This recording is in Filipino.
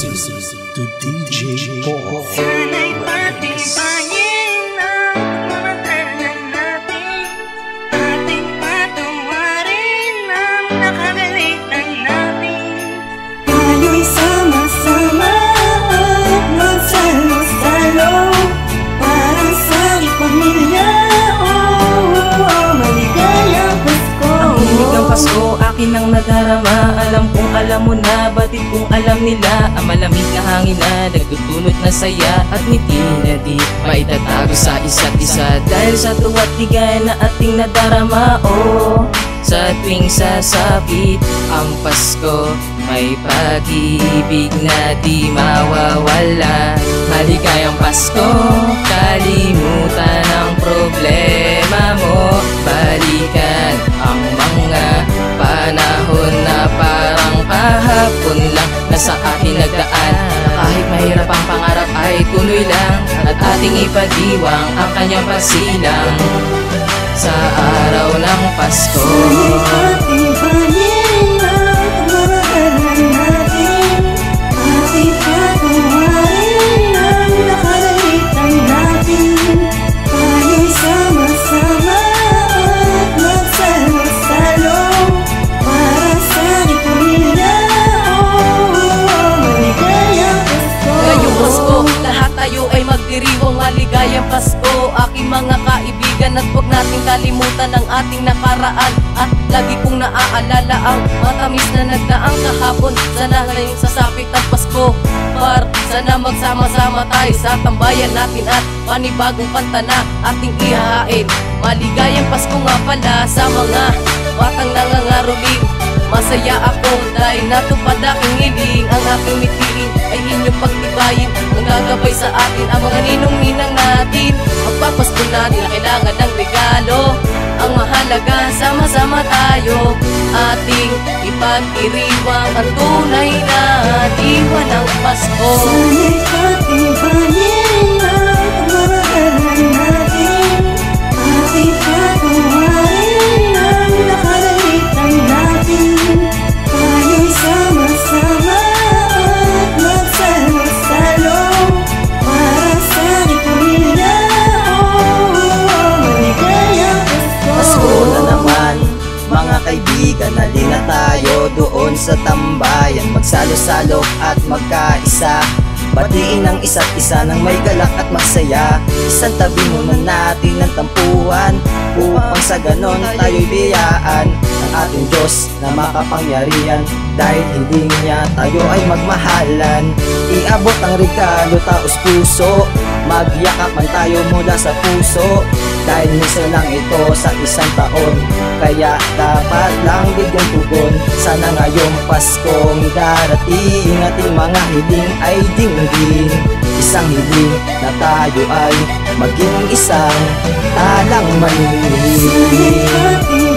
listening to DJ Paul. Sana'y patibayin ang matalan natin, ating patawarin ang nakagalitan natin. Tayo'y sama-sama at magsalo-salo para sa ipamilya. Maligayang Pasko. Ang hilig ng Pasko, akin ang nadarama. Alam kong alam mo na, batid kung alam nila. Ang malamig na hangin na nagtutulot na saya, at ngiti na di maitatago sa isa't isa. Dahil sa tuwa't tigay na ating nadarama, oh, sa tuwing sasapit ang Pasko, may pag-ibig na di mawawala. Maligayang Pasko, kalimutan ang problema mo. Balikan ang mga panahon na parang kahapon lang na sa atin nagdaan. Kahit mahirap ang pangarap ay tuloy lang, at ating ipagdiwang ang kanyang pagsilang sa araw ng Pasko. Sana'y patibayin ang matalan natin, ating patawarin ang nakagalitan natin. Tayo'y sama-sama at magsalo-salo para sa ipamilya. Maligayang Pasko. Ngayong Pasko, lahat tayo ay magdiriwang maligayang Pasko. Aking mga kaibigan, at huwag nating kalimutan ang ating nakaraan. At lagi kong naaalala ang matamis na nagdaang kahapon. Sana ngayong sasapit ang Pasko, sana magsama-sama tayo sa tambayan natin, at panibagong kanta na ating ihahain. Maligayang Pasko nga pala sa mga batang nangangaroling. Masaya ako dahil natupad aking hiling. Ang aking mitiin ay inyong pagtibayin, ang gagabay sa atin ang mga ninong-ninang natin. Magpapasko na di na kailangan ng regalo, ang mahalaga sama-sama tayo. Ating ipag-iriwang ang tunay na diwa ng Pasko. Sana'y patibayin ang matalan natin, ating patawarin ang nakagalitan natin. Tayo'y sama-sama at magsalo-salo para sa ipamilya. Maligayang Pasko. Pasko na naman, mga kaibigan, halina tayo doon sa tambayan. Magsalo-salo at magkaisa, batiin ang isa't isa ng may galak at masaya. Isang tabi muna natin ang tampuhan, upang sa ganon tayo'y biyaan ng ating Diyos na makapangyarihan. Dahil hindi niya tayo ay magmahalan, iabot ang regalo taos puso, magyakap man tayo mula sa puso. Dahil minsan lang ito sa isang taon, kaya dapat lang bigyan tugon. Sana ngayong Paskong darating, ating mga hiling ay dinggin. Isang hiling na tayo ay maging isang talang Sana'y maningin. patibayin